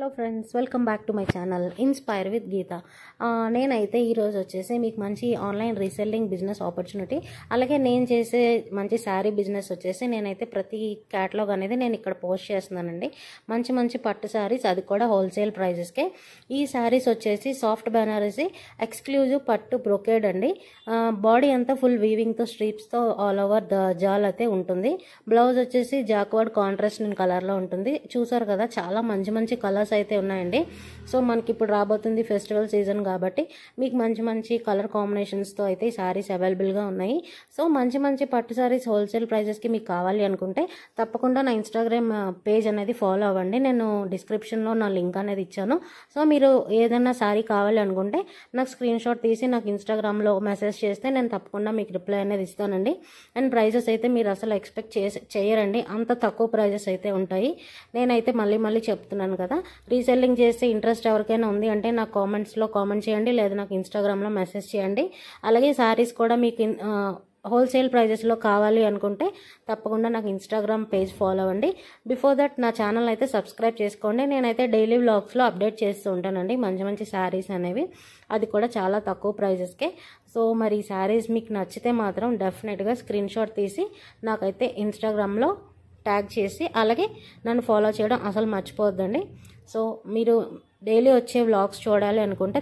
Hello friends, welcome back to my channel inspire with Geetha. నేనైతే ఈరోజు వచ్చేసి మీకు మంచి ఆన్లైన్ రీసెల్లింగ్ బిజినెస్ ఆపర్చునిటీ, అలాగే నేను చేసే మంచి శారీ బిజినెస్ వచ్చేసి నేనైతే ప్రతి క్యాటలాగ్ అనేది నేను ఇక్కడ పోస్ట్ చేస్తున్నానండి. మంచి మంచి పట్టు శారీస్, అది కూడా హోల్సేల్ ప్రైజెస్కే. ఈ శారీస్ వచ్చేసి సాఫ్ట్ బెనారసీ ఎక్స్క్లూజివ్ పట్టు బ్రొకేడ్ అండి. బాడీ అంతా ఫుల్ వీవింగ్తో స్ట్రీప్స్తో ఆల్ ఓవర్ ద జాల్ అయితే ఉంటుంది. బ్లౌజ్ వచ్చేసి జాక్వర్డ్ కాంట్రాస్ట్ కలర్లో ఉంటుంది. చూసారు కదా, చాలా మంచి మంచి కలర్స్ అయితే ఉన్నాయండి. సో మనకి ఇప్పుడు రాబోతుంది ఫెస్టివల్ సీజన్ కాబట్టి మీకు మంచి మంచి కలర్ కాంబినేషన్స్తో అయితే ఈ శారీస్ అవైలబుల్గా ఉన్నాయి. సో మంచి మంచి పట్టు శారీస్ హోల్సేల్ ప్రైజెస్కి మీకు కావాలి అనుకుంటే తప్పకుండా నా ఇన్స్టాగ్రామ్ పేజ్ అనేది ఫాలో అవ్వండి. నేను డిస్క్రిప్షన్లో నా లింక్ అనేది ఇచ్చాను. సో మీరు ఏదైనా శారీ కావాలి అనుకుంటే నాకు స్క్రీన్ షాట్ తీసి నాకు ఇన్స్టాగ్రామ్లో మెసేజ్ చేస్తే నేను తప్పకుండా మీకు రిప్లై అనేది ఇస్తానండి. అండ్ ప్రైజెస్ అయితే మీరు అసలు ఎక్స్పెక్ట్ చేయరండి, అంత తక్కువ ప్రైజెస్ అయితే ఉంటాయి. నేనైతే మళ్ళీ చెప్తున్నాను కదా, రీసెల్లింగ్ చేసే ఇంట్రెస్ట్ ఎవరికైనా ఉంది అంటే నాకు కామెంట్స్లో కామెంట్ చేయండి, లేదా నాకు ఇన్స్టాగ్రామ్లో మెసేజ్ చేయండి. అలాగే శారీస్ కూడా మీకు హోల్సేల్ ప్రైజెస్లో కావాలి అనుకుంటే తప్పకుండా నాకు ఇన్స్టాగ్రామ్ పేజ్ ఫాలో అవ్వండి. బిఫోర్ దట్ నా ఛానల్ అయితే సబ్స్క్రైబ్ చేసుకోండి. నేనైతే డైలీ వ్లాగ్స్లో అప్డేట్ చేస్తూ ఉంటానండి మంచి మంచి శారీస్ అనేవి, అది కూడా చాలా తక్కువ ప్రైజెస్కే. సో మరి ఈ శారీస్ మీకు నచ్చితే మాత్రం డెఫినెట్గా స్క్రీన్ షాట్ తీసి నాకైతే ఇన్స్టాగ్రామ్లో ట్యాగ్ చేసి అలాగే నన్ను ఫాలో చేయడం అసలు మర్చిపోవద్దండి. సో మీరు డైలీ వచ్చే వ్లాగ్స్ చూడాలి అనుకుంటే